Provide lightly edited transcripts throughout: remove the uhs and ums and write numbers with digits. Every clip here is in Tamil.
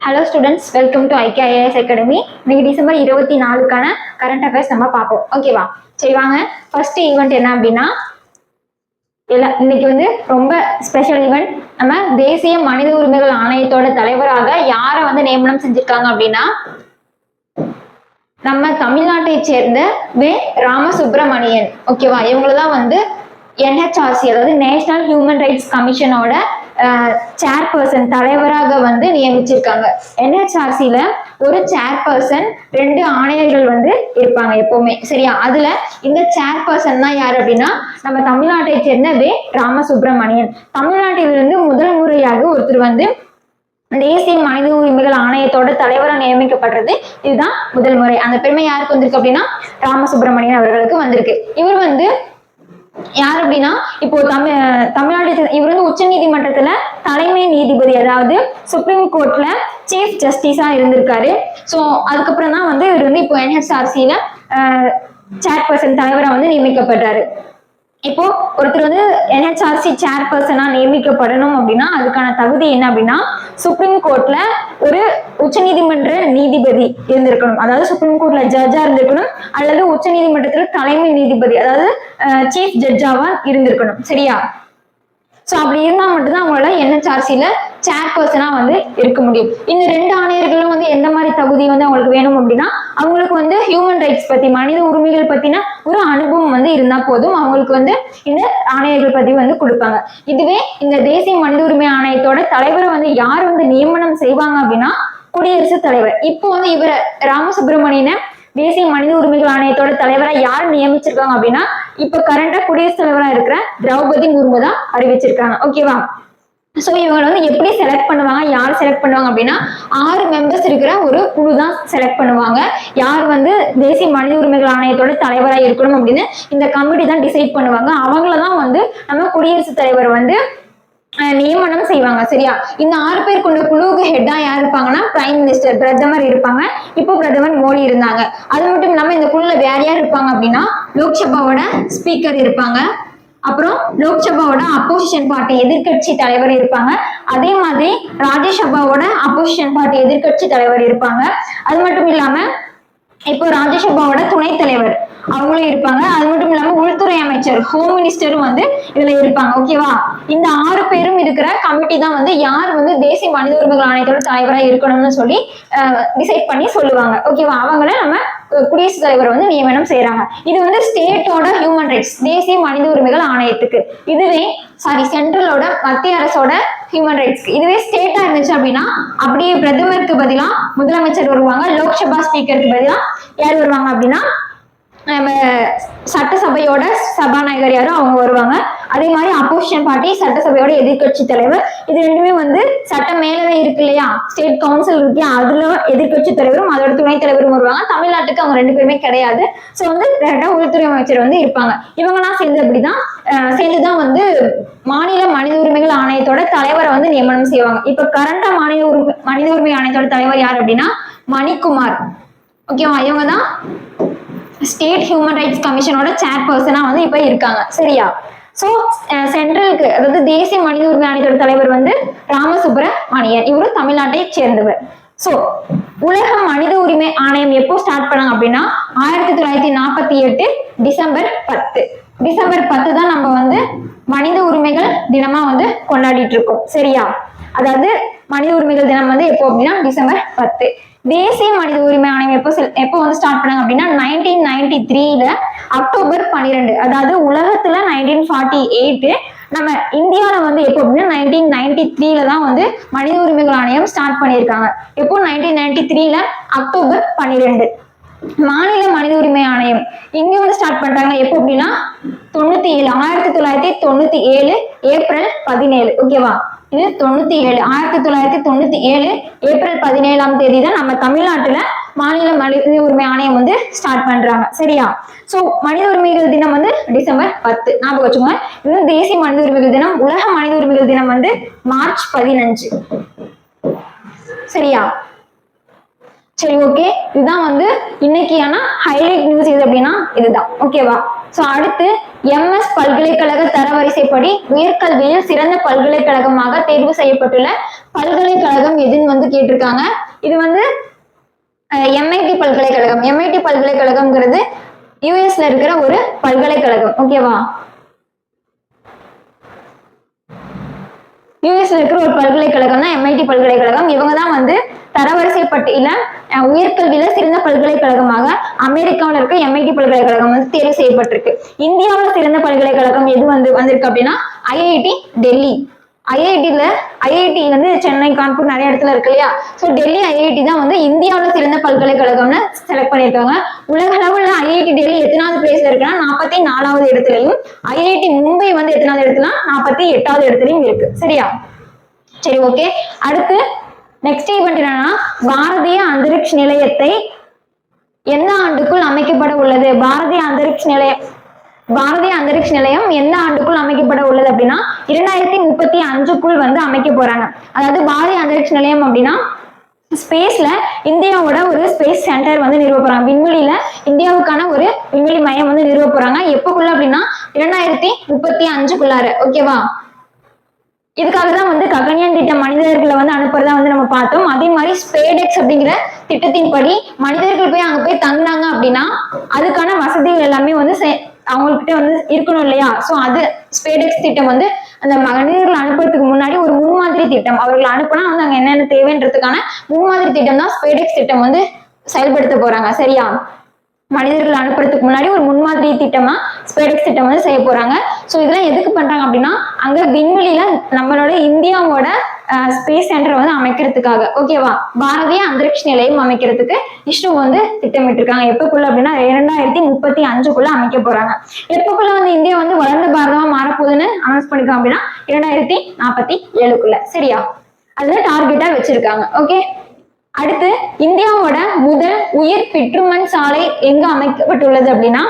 Hello students, welcome to IKIAS academy. இன்னைக்கு டிசம்பர் 24க்கான கரண்ட் அஃபேர்ஸ் நம்ம பார்ப்போம். ஓகேவா? சரி வாங்க. ஃபர்ஸ்ட் ஈவெண்ட் என்ன அப்படின்னா, இன்னைக்கு வந்து ரொம்ப ஸ்பெஷல் ஈவெண்ட். நம்ம தேசிய மனித உரிமைகள் ஆணையத்தோட தலைவராக யாரை வந்து நியமனம் செஞ்சிருக்காங்க அப்படின்னா, நம்ம தமிழ்நாட்டை சேர்ந்த ராமசுப்ரமணியன். ஓகேவா? இவங்களதான் வந்து NHRC, அதாவது நேஷனல் ஹியூமன் ரைட்ஸ் கமிஷனோட சேர்பர்சன் தலைவராக வந்து நியமிச்சிருக்காங்க. NHRCல ஒரு சேர்பர்சன் 2 ஆணையர்கள் வந்து இருப்பாங்க எப்பவுமே. சரியா? அதுல இந்த சேர்பர்சன் தான் யாரு அப்படின்னா, நம்ம தமிழ்நாட்டை சேர்ந்த ராமசுப்ரமணியன். தமிழ்நாட்டிலிருந்து முதல் முறையாக ஒருத்தர் வந்து தேசிய மனித உரிமைகள் ஆணையத்தோட தலைவராக நியமிக்கப்படுறது இதுதான் முதல் முறை. அந்த பெருமை யாருக்கு வந்திருக்கு அப்படின்னா, ராமசுப்ரமணியன் அவர்களுக்கு வந்திருக்கு. இவர் வந்து யார் அப்படின்னா, இப்போ தமிழ்நாடு இவர் வந்து உச்ச நீதிமன்றத்துல தலைமை நீதிபதி, அதாவது சுப்ரீம் கோர்ட்ல சீஃப் ஜஸ்டிஸா இருந்திருக்காரு. ஸோ அதுக்கப்புறம் தான் வந்து இவர் வந்து இப்போ NHRCல சேர்பர்சன் தலைவராக வந்து நியமிக்கப்பட்டாரு. இப்போ ஒருத்தர் வந்து NHRC சேர்பர்சனா நியமிக்கப்படணும் அப்படின்னா அதுக்கான தகுதி என்ன அப்படின்னா, சுப்ரீம் கோர்ட்ல ஒரு உச்ச நீதிமன்ற நீதிபதி இருந்திருக்கணும், அதாவது சுப்ரீம் கோர்ட்ல ஜட்ஜா இருந்திருக்கணும், அல்லது உச்ச நீதிமன்றத்துல தலைமை நீதிபதி, அதாவது சீஃப் ஜட்ஜாவா இருந்திருக்கணும். சரியா? ஸோ அப்படி இருந்தா மட்டும்தான் அவங்களால NHRCல சேர்பர்சனா வந்து இருக்க முடியும். இந்த 2 ஆணையர்களும் வந்து எந்த மாதிரி தகுதி வந்து அவங்களுக்கு வேணும் அப்படின்னா, அவங்களுக்கு வந்து ஹியூமன் ரைட்ஸ் பத்தி, மனித உரிமைகள் பத்தின ஒரு அனுபவம் வந்து இருந்தா போதும், அவங்களுக்கு வந்து இந்த ஆணையர்கள் பத்தி வந்து கொடுப்பாங்க. இதுவே இந்த தேசிய மனித உரிமை ஆணையத்தோட தலைவரை வந்து யார் வந்து நியமனம் செய்வாங்க அப்படின்னா, குடியரசுத் தலைவர். இப்போ வந்து இவர் ராமசுப்ரமணியனை தேசிய மனித உரிமைகள் ஆணையத்தோட தலைவரா யார் நியமிச்சிருக்காங்க அப்படின்னா, இப்ப கரண்டா குடியரசுத் தலைவரா இருக்கிற திரௌபதி முர்மு தான் அறிவிச்சிருக்காங்க. ஓகேவா? சோ இவங்க வந்து எப்படி செலக்ட் பண்ணுவாங்க, யார் செலக்ட் பண்ணுவாங்க அப்படின்னா, 6 மெம்பர்ஸ் இருக்கிற ஒரு குழு தான் செலக்ட் பண்ணுவாங்க. யார் வந்து தேசிய மனித உரிமைகள் ஆணையத்தோட தலைவரா இருக்கணும் அப்படின்னு இந்த கமிட்டி தான் டிசைட் பண்ணுவாங்க. அவங்களதான் வந்து நம்ம குடியரசுத் தலைவர் வந்து நியமனம் செய்வாங்க. சரியா? இந்த 6 பேர் கொண்ட குழுவுக்கு ஹெட்டா யார் இருப்பாங்கன்னா, பிரைம் மினிஸ்டர், பிரதமர் இருப்பாங்க. இப்போ பிரதமர் மோடி இருந்தாங்க. அது மட்டும் இல்லாம இந்த குழுல வேற யார் இருப்பாங்க அப்படின்னா, லோக்சபாவோட ஸ்பீக்கர் இருப்பாங்க, அப்புறம் லோக்சபாவோட அப்போசிஷன் பார்ட்டி எதிர்கட்சி தலைவர் இருப்பாங்க, அதே மாதிரி ராஜ்யசபாவோட அப்போசிஷன் பார்ட்டி எதிர்கட்சி தலைவர் இருப்பாங்க. அது மட்டும் இல்லாம இப்போ ராஜ்யசபாவோட துணைத் தலைவர் அவங்களும் இருப்பாங்க. அது மட்டும் இல்லாம உள்துறை அமைச்சர், ஹோம் மினிஸ்டரும் வந்து இதுல இருப்பாங்க. ஓகேவா? இந்த 6 பேரும் இருக்கிற கமிட்டி தான் வந்து யார் வந்து தேசிய மனித உரிமைகள் ஆணையத்தோட தலைவராக இருக்கணும்னு சொல்லி டிசைட் பண்ணி சொல்லுவாங்க. ஓகேவா? அவங்கள நம்ம குடியரசுத் தலைவர் வந்து நியமனம் செய்யறாங்க. இது வந்து ஸ்டேட்டோட ஹியூமன் ரைட்ஸ், தேசிய மனித உரிமைகள் ஆணையத்துக்கு. இதுவே சென்ட்ரலோட, மத்திய அரசோட ஹியூமன் ரைட்ஸ்க்கு. இதுவே ஸ்டேட்டா இருந்துச்சு அப்படின்னா, அப்படியே பிரதமருக்கு பதிலா முதலமைச்சர் வருவாங்க, லோக்சபா ஸ்பீக்கருக்கு பதிலா யார் வருவாங்க அப்படின்னா, நம்ம சட்டசபையோட சபாநாயகர் யாரும் அவங்க வருவாங்க. அதே மாதிரி அப்போசிஷன் பார்ட்டி சட்டசபையோட எதிர்கட்சி தலைவர். இது ரெண்டுமே வந்து சட்ட மேலவை இருக்கு இல்லையா, ஸ்டேட் கவுன்சில் இருக்கு, அதுல எதிர்கட்சி தலைவரும் அதோட துணைத் தலைவரும் வருவாங்க. தமிழ்நாட்டுக்கு அவங்க 2 பேருமே கிடையாது. ஸோ வந்து உள்துறை அமைச்சர் வந்து இருப்பாங்க. இவங்கெல்லாம் சேர்ந்துதான் வந்து மாநில மனித உரிமைகள் ஆணையத்தோட தலைவரை வந்து நியமனம் செய்வாங்க. இப்ப கரண்டா மனித உரிமை ஆணையத்தோட தலைவர் யார் அப்படின்னா, மணிக்குமார். ஓகேவா? இவங்க தான் ஸ்டேட் ஹியூமன் ரைட்ஸ் கமிஷனோட சேர்பர்சனா வந்து இப்ப இருக்காங்க. சரியா? சோ சென்ட்ரலுக்கு, அதாவது தேசிய மனித உரிமை ஆணையத்தோட தலைவர் வந்து ராமசுப்ரமணியன். இவரு தமிழ்நாட்டை சேர்ந்தவர். சோ உலக மனித உரிமை ஆணையம் எப்போ ஸ்டார்ட் பண்ணாங்க அப்படின்னா, 1948 டிசம்பர் 10. டிசம்பர் 10 தான் நம்ம வந்து மனித உரிமைகள் தினமா வந்து கொண்டாடிட்டு இருக்கோம். சரியா? அதாவது மனித உரிமைகள் தினம் வந்து எப்போ அப்படின்னா டிசம்பர் 10. தேசிய மனித உரிமை ஆணையம் எப்போ வந்து ஸ்டார்ட் பண்ணாங்க அப்படின்னா, 1993ல அக்டோபர் 12. அதாவது உலகத்துல 1948, நம்ம இந்தியாவில வந்து எப்போ அப்படின்னா 1993ல தான் வந்து மனித உரிமைகள் ஆணையம் ஸ்டார்ட் பண்ணியிருக்காங்க. எப்போ? 1993ல அக்டோபர் 12. மாநில மனித உரிமை ஆணையம் இங்க வந்து ஸ்டார்ட் பண்றாங்க எப்போ அப்படின்னா 1997 ஏப்ரல் 17. ஓகேவா? இது 1997 ஏப்ரல் 17ஆம் தேதி தான் நம்ம தமிழ்நாட்டுல மாநில மனித உரிமை ஆணையம் வந்து ஸ்டார்ட் பண்றாங்க. சரியா? சோ மனித உரிமைகள் தினம் வந்து டிசம்பர் 10 ஞாபகம் வச்சுக்கோங்க. இது தேசிய மனித உரிமைகள் தினம். உலக மனித உரிமைகள் தினம் வந்து மார்ச் 15. சரியா? சரி, ஓகே. இதுதான் வந்து இன்னைக்கான ஹைலைட் நியூஸ். இது அப்படின்னா இதுதான். ஓகேவா? சோ அடுத்து MS பல்கலைக்கழக தரவரிசைப்படி உயர்கல்வியில் சிறந்த பல்கலைக்கழகமாக தேர்வு செய்யப்பட்டுள்ள பல்கலைக்கழகம் எதுன்னு வந்து கேட்டிருக்காங்க. இது வந்து எம்ஐடி பல்கலைக்கழகம். எம்ஐடி பல்கலைக்கழகம்ங்கிறது யூஎஸ்ல இருக்கிற ஒரு பல்கலைக்கழகம். ஓகேவா, யூஎஸ்ல இருக்கிற ஒரு பல்கலைக்கழகம் தான் எம்ஐடி பல்கலைக்கழகம். இவங்க தான் வந்து தரவரிசை பட்டியல உயர்கல்வியில சிறந்த பல்கலைக்கழகமாக அமெரிக்காவில் இருக்க எம்ஐடி பல்கலைக்கழகம் வந்து தேர்வு செய்யப்பட்டிருக்கு. இந்தியாவில் சிறந்த பல்கலைக்கழகம் எது வந்திருக்கு அப்படின்னா ஐஐடி டெல்லி. ஐஐடி வந்து சென்னை, கான்பூர் நிறைய இடத்துல இருக்கு இல்லையா. ஸோ டெல்லி ஐஐடி தான் வந்து இந்தியாவில் சிறந்த பல்கலைக்கழகம்னு செலக்ட் பண்ணியிருக்காங்க. உலக அளவில் ஐஐடி டெல்லி எத்தனாவது பிளேஸ்ல இருக்குன்னா 44வது இடத்துலையும், ஐஐடி மும்பை வந்து எத்தனாவது இடத்துல 48வது இடத்துலையும் இருக்கு. சரியா, சரி ஓகே. அடுத்து நெக்ஸ்ட் ஈவெண்ட் என்னன்னா பாரதிய அந்தரிக்ஷ நிலையத்தை எந்த ஆண்டுக்குள் அமைக்கப்பட உள்ளது? பாரதிய அந்தரிக்ஷ நிலையம் எந்த ஆண்டுக்குள் அமைக்கப்பட உள்ளது அப்படின்னா 2035க்குள் வந்து அமைக்க போறாங்க. அதாவது பாரதிய அந்தரிக்ஷ நிலையம் அப்படின்னா ஸ்பேஸ்ல இந்தியாவோட ஒரு ஸ்பேஸ் சென்டர் வந்து நிறுவ போறாங்க. விண்வெளியில இந்தியாவுக்கான ஒரு விண்வெளி மையம் வந்து நிறுவ போறாங்க. எப்பக்குள்ள அப்படின்னா 2035க்குள்ளார. ஓகேவா, இதுக்காக தான் வந்து ககன்யான் திட்டம் மனிதர்களை வந்து அனுப்புறதா வந்து நம்ம பார்த்தோம். அதே மாதிரி ஸ்பேடெக்ஸ் அப்படிங்கிற திட்டத்தின்படி மனிதர்கள் போய் அங்க போய் தங்குனாங்க அப்படின்னா அதுக்கான வசதிகள் எல்லாமே வந்து அவங்ககிட்ட வந்து இருக்கணும் இல்லையா. ஸோ அது ஸ்பேடெக்ஸ் திட்டம் வந்து அந்த மனிதர்கள் அனுப்புறதுக்கு முன்னாடி ஒரு முன்மாதிரி திட்டம், அவர்களை அனுப்புனா வந்து அங்க என்னென்ன தேவைன்றதுக்கான முன்மாதிரி திட்டம் தான் ஸ்பேடெக்ஸ் திட்டம் வந்து செயல்படுத்த போறாங்க. சரியா, மனிதர்கள் அனுப்புறதுக்கு முன்னாடி ஒரு முன்மாதிரி திட்டமா ஸ்பேடெக்ஸ் திட்டம் வந்து செய்ய போறாங்க. ஸோ இதெல்லாம் எதுக்கு பண்றாங்க அப்படின்னா அங்க விண்வெளியில நம்மளோட இந்தியாவோட ஸ்பேஸ் சென்டர் வந்து அமைக்கிறதுக்காக. ஓகேவா, பாரதிய அந்தரிக்ஷ நிலையம் அமைக்கிறதுக்கு இஸ்ரோ வந்து திட்டமிட்டு இருக்காங்க. எப்பக்குள்ள அப்படின்னா 2035க்குள்ள அமைக்க போறாங்க. எப்பக்குள்ள வந்து இந்தியா வந்து வளர்ந்த பாரதமா மாறப்போகுதுன்னு அனௌன்ஸ் பண்ணிருக்காங்க அப்படின்னா 2047க்குள்ள. சரியா, அதுல டார்கெட்டா வச்சிருக்காங்க. ஓகே, அடுத்து இந்தியாவோட முதல் உயிர் பிட்ருமன் சாலை எங்க அமைக்கப்பட்டுள்ளது அப்படின்னா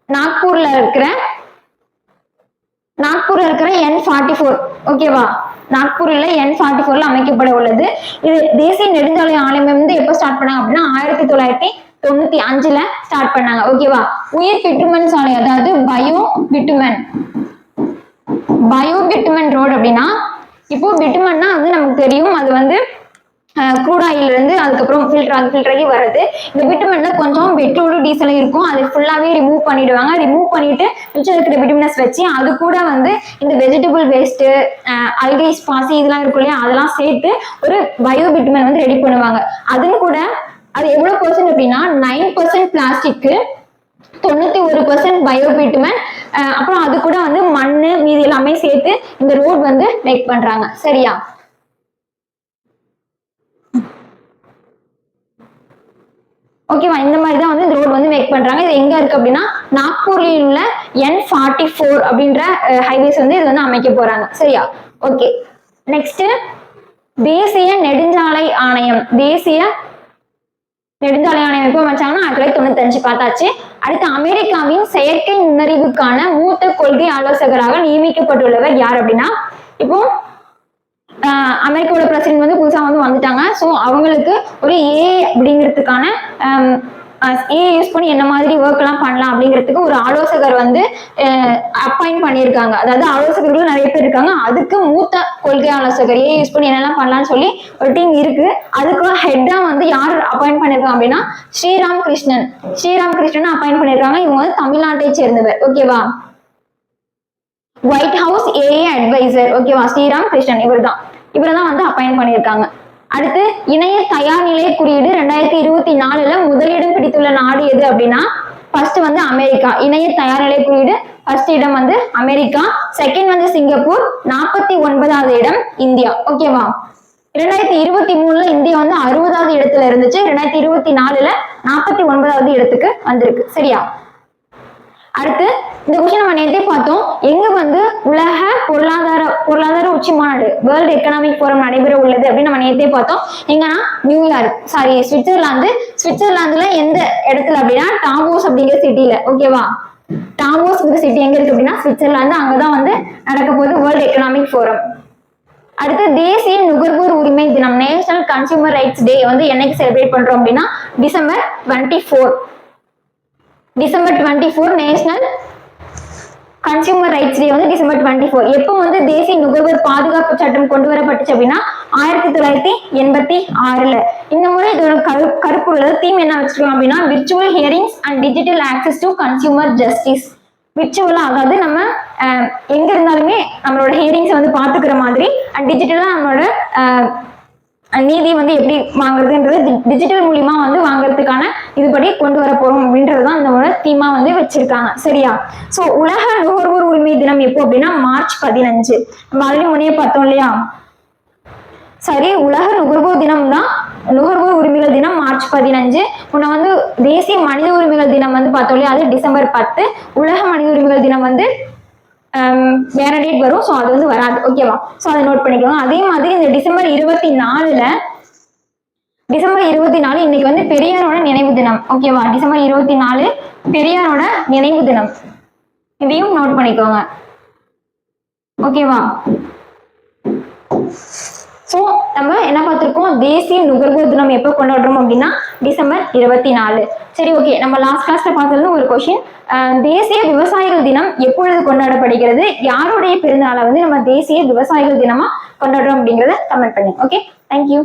நாக்பூர்ல இருக்கிற N44. ஓகேவா, நாக்பூர்ல N44ல அமைக்கப்பட உள்ளது. இது தேசிய நெடுஞ்சாலை ஆணையம் வந்து எப்ப ஸ்டார்ட் பண்ணாங்க அப்படின்னா 1995ல ஸ்டார்ட் பண்ணாங்க. ஓகேவா, உயிர் பிட்ருமன் சாலை அதாவது பயோ பிட்ருமன் ரோடு அப்படின்னா இப்போ பிட்ருமன்னா வந்து நமக்கு தெரியும் அது வந்து க்ரூட் ஆயில் இருந்து அதுக்கப்புறம் ஃபில்டர் ஆகி வர்றது. இந்த பிட்ருமன்ல கொஞ்சம் பெட்ரோல் டீசலும் இருக்கும். அது ஃபுல்லாவே ரிமூவ் பண்ணிடுவாங்க. ரிமூவ் பண்ணிட்டு மிச்சம் இருக்கிற பிட்ருமன்ஸ் வச்சு அது கூட வந்து இந்த வெஜிடபிள் வேஸ்ட், அல்கைஸ், பாசி இதெல்லாம் இருக்கும் இல்லையா, அதெல்லாம் சேர்த்து ஒரு பயோ பிட்ருமன் வந்து ரெடி பண்ணுவாங்க. அதுன்னு கூட அது எவ்வளவு பெர்சன்ட் அப்படின்னா 9% பிளாஸ்டிக்கு, 91% பயோ பிட்ருமன், அப்புறம் அது கூட வந்து மண்ணு மீதி எல்லாமே சேர்த்து இந்த ரோட் வந்து மேக் பண்றாங்க. சரியா, ஓகேவா, இந்த மாதிரி தான் வந்து இந்த ரோடு வந்து மேக் பண்றாங்க. இது எங்க இருக்கு அப்படின்னா நாக்பூர்ல உள்ள N44 அப்படின்ற ஹைவேஸ் வந்து இது வந்து அமைக்க போறாங்க. சரியா, ஓகே. நெக்ஸ்ட் தேசிய நெடுஞ்சாலை ஆணையம். எப்போ வச்சாங்கன்னா 1995 பார்த்தாச்சு. அடுத்து அமெரிக்காவின் செயற்கை நுண்ணறிவுக்கான மூத்த கொள்கை ஆலோசகராக நியமிக்கப்பட்டுள்ளவர் யார் அப்படின்னா இப்போ அமெரிக்காவோட பிரசிடென்ட் வந்து புதுசா வந்து வந்துட்டாங்க. ஸோ அவங்களுக்கு ஒரு அப்படிங்கிறதுக்கான யூஸ் பண்ணி என்ன மாதிரி ஒர்க் எல்லாம் பண்ணலாம் அப்படிங்கிறதுக்கு ஒரு ஆலோசகர் வந்து அப்பாயிண்ட் பண்ணியிருக்காங்க. அதாவது ஆலோசகர்கள் நிறைய பேர் இருக்காங்க. அதுக்கு மூத்த கொள்கை ஆலோசகர் யூஸ் பண்ணி என்னெல்லாம் பண்ணலாம்னு சொல்லி ஒரு டீம் இருக்கு. அதுக்கு ஹெட்டா வந்து யார் அப்பாயிண்ட் பண்ணிருக்காங்க அப்படின்னா ஸ்ரீராம் கிருஷ்ணன் அப்பாயிண்ட் பண்ணிருக்காங்க. இவங்க வந்து தமிழ்நாட்டை சேர்ந்தவர். ஓகேவா, ஒயிட் ஹவுஸ் ஏஏ அட்வைசர். ஓகேவா, ஸ்ரீராம் கிருஷ்ணன் இவர்தான் வந்து அப்பாயிண்ட் பண்ணியிருக்காங்க. அடுத்து இணைய தயார் நிலை குறியீடு 2024ல முதலிடம் பிடித்துள்ள நாடு எது அப்படின்னா ஃபர்ஸ்ட் வந்து அமெரிக்கா. இணைய தயார் நிலை குறியீடு ஃபர்ஸ்ட் இடம் வந்து அமெரிக்கா, செகண்ட் வந்து சிங்கப்பூர், 49வது இடம் இந்தியா. ஓகேவா, 2023ல இந்தியா வந்து 60வது இடத்துல இருந்துச்சு. 2024ல 49வது இடத்துக்கு வந்திருக்கு. சரியா, அடுத்து இந்த கொஸ்டின் நம்ம நேற்றே பார்த்தோம். எங்க வந்து உலக பொருளாதார உச்சி மாநாடு வேர்ல்டு எக்கனாமிக் ஃபோரம் நடைபெற உள்ளது அப்படின்னு நம்ம நேற்றே பார்த்தோம். எங்கன்னா சுவிட்சர்லாந்துல எந்த இடத்துல அப்படின்னா டாவோஸ் அப்படிங்கிற சிட்டில. ஓகேவா, டாவோஸ் சிட்டி எங்க இருக்கு அப்படின்னா சுவிட்சர்லாந்து. அங்கதான் வந்து நடக்க போகுது வேர்ல்டு எக்கனாமிக் ஃபோரம். அடுத்து தேசிய நுகர்வோர் உரிமை தினம் நேஷனல் கன்சியூமர் ரைட்ஸ் டே வந்து என்னைக்கு செலிப்ரேட் பண்றோம் அப்படின்னா December 24 national consumer rights day வந்து December 24. எப்போ வந்து தேசிய நுகர்வோர் பாதுகாப்பு சட்டம் கொண்டு வரப்பட்டுச்சு அப்படின்னா 1986. இந்த முறை இதோட கருப்பு தீம் என்ன வச்சிருக்கோம் அப்படின்னா virtual hearings and digital access to consumer justice. விர்ச்சுவலா, அதாவது நம்ம எங்க இருந்தாலுமே நம்மளோட ஹியரிங்ஸ் வந்து பாத்துக்கிற மாதிரி, அண்ட் டிஜிட்டலா நம்மளோட நீதி வந்து எப்படி வாங்குறதுன்றது டிஜிட்டல் மூலியமா வந்து வாங்குறதுக்கான இதுபடி கொண்டு வர போறோம் அப்படின்றதுதான் இந்த தீமா வந்து வச்சிருக்காங்க. சரியா? சோ உலக நுகர்வோர் உரிமை தினம் எப்போ அப்படின்னா March 15. நம்ம ஆல்ரெடி முன்னே பார்த்தோம் இல்லையா? சரி, உலக நுகர்வோர் தினம் தான், நுகர்வோர் உரிமைகள் தினம் March 15. உன்னை வந்து தேசிய மனித உரிமைகள் தினம் வந்து பார்த்தோம் இல்லையா, அது December 10. உலக மனித உரிமைகள் தினம் வந்து வேற டேட் வரும், ஸோ அது வந்து வராது. ஓகேவா? ஸோ அதை நோட் பண்ணிக்கோங்க. அதே மாதிரி இந்த December 24 இன்னைக்கு வந்து பெரியாரோட நினைவு தினம். ஓகேவா? December 24 பெரியாரோட நினைவு தினம், இதையும் நோட் பண்ணிக்கோங்க. ஓகேவா? ஸோ நம்ம என்ன பார்த்திருக்கோம், தேசிய நுகர்வோர் தினம் எப்போ கொண்டாடுறோம் அப்படின்னா December 24. சரி, ஓகே. நம்ம லாஸ்ட் கிளாஸ்ல பார்த்தது ஒரு கொஸ்டின், தேசிய விவசாயிகள் தினம் எப்பொழுது கொண்டாடப்படுகிறது, யாருடைய பிறந்தநாளை வந்து நம்ம தேசிய விவசாயிகள் தினமா கொண்டாடுறோம் அப்படிங்கறத கமெண்ட் பண்ணுங்க. Okay, thank you.